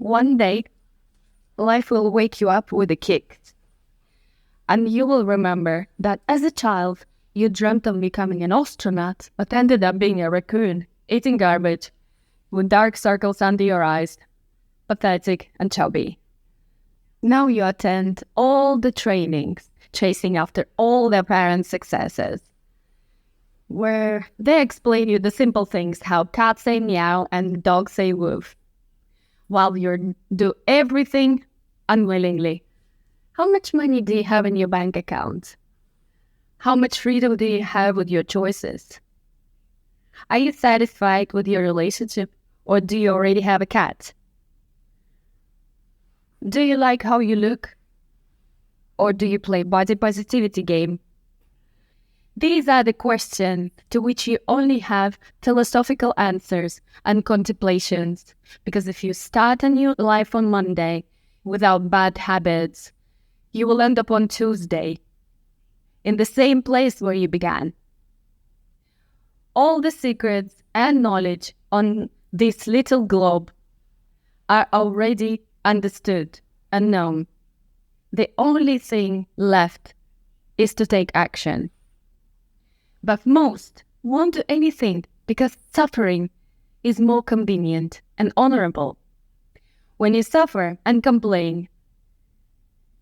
one day, life will wake you up with a kick. And you will remember that as a child, you dreamt of becoming an astronaut, but ended up being a raccoon, eating garbage, with dark circles under your eyes, pathetic and chubby. Now you attend all the trainings, chasing after all their parents' successes, where they explain you the simple things, how cats say meow and dogs say woof, while you do everything unwillingly. How much money do you have in your bank account? How much freedom do you have with your choices? Are you satisfied with your relationship, or do you already have a cat? Do you like how you look, or do you play body positivity game? These are the questions to which you only have philosophical answers and contemplations, because if you start a new life on Monday without bad habits, you will end up on Tuesday in the same place where you began. All the secrets and knowledge on this little globe are already understood and known. The only thing left is to take action. But most won't do anything because suffering is more convenient and honorable. When you suffer and complain,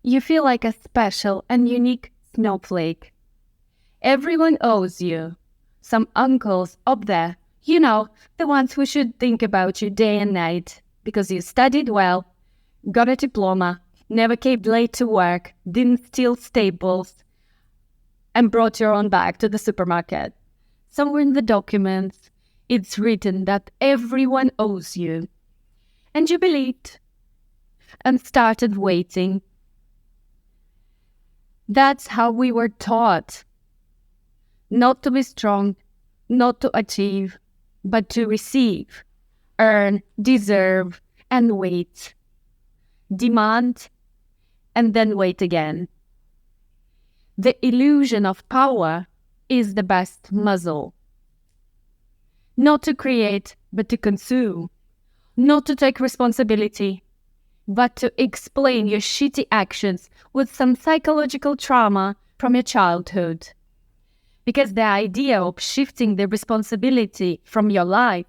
you feel like a special and unique snowflake. Everyone owes you. Some uncles up there, the ones who should think about you day and night because you studied well, got a diploma, never came late to work, didn't steal staples, and brought your own bag to the supermarket. Somewhere in the documents, it's written that everyone owes you. And you believed and started waiting. That's how we were taught. Not to be strong, not to achieve, but to receive, earn, deserve, and wait. Demand, and then wait again. The illusion of power is the best muzzle. Not to create, but to consume. Not to take responsibility, but to explain your shitty actions with some psychological trauma from your childhood. Because the idea of shifting the responsibility from your life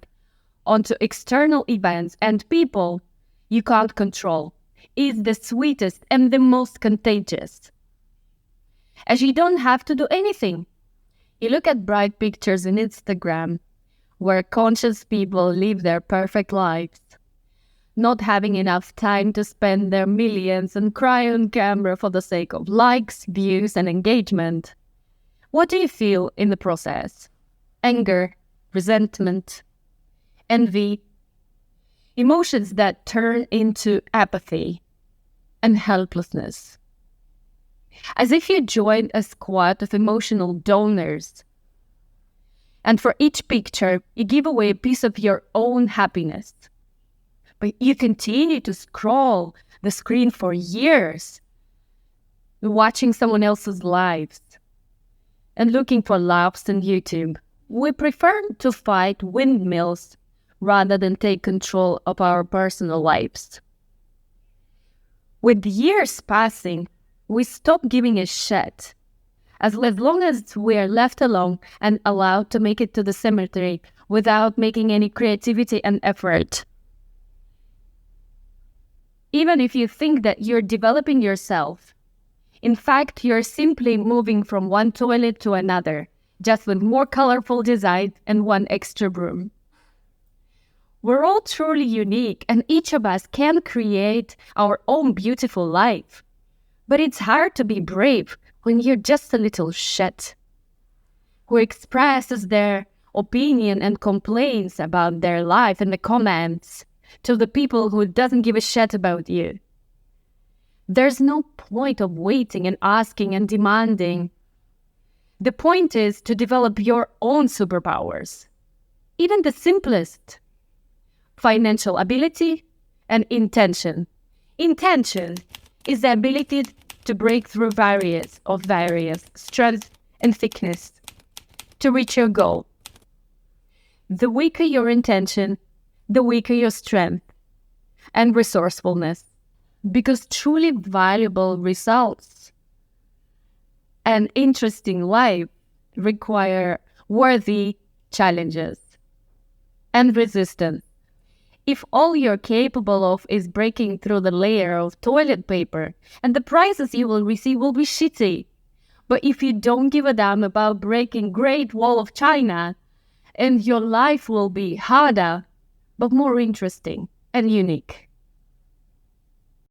onto external events and people you can't control is the sweetest and the most contagious. As you don't have to do anything. You look at bright pictures on Instagram where conscious people live their perfect lives, not having enough time to spend their millions and cry on camera for the sake of likes, views, and engagement. What do you feel in the process? Anger, resentment, envy, emotions that turn into apathy and helplessness. As if you joined a squad of emotional donors, and for each picture, you give away a piece of your own happiness. But you continue to scroll the screen for years, watching someone else's lives and looking for laughs on YouTube. We prefer to fight windmills rather than take control of our personal lives. With years passing, we stop giving a shit. As long as we are left alone and allowed to make it to the cemetery without making any creativity and effort. Even if you think that you're developing yourself, in fact, you're simply moving from one toilet to another, just with more colorful design and one extra broom. We're all truly unique, and each of us can create our own beautiful life. But it's hard to be brave when you're just a little shit who expresses their opinion and complains about their life in the comments to the people who doesn't give a shit about you. There's no point of waiting and asking and demanding. The point is to develop your own superpowers, even the simplest: financial ability and intention. Intention is the ability to break through barriers of various strength and thickness to reach your goal. The weaker your intention, the weaker your strength. and resourcefulness. Because truly valuable results and interesting life require worthy challenges and resistance. If all you're capable of is breaking through the layer of toilet paper, and the prizes you will receive will be shitty. But if you don't give a damn about breaking Great Wall of China, and your life will be harder, but more interesting and unique.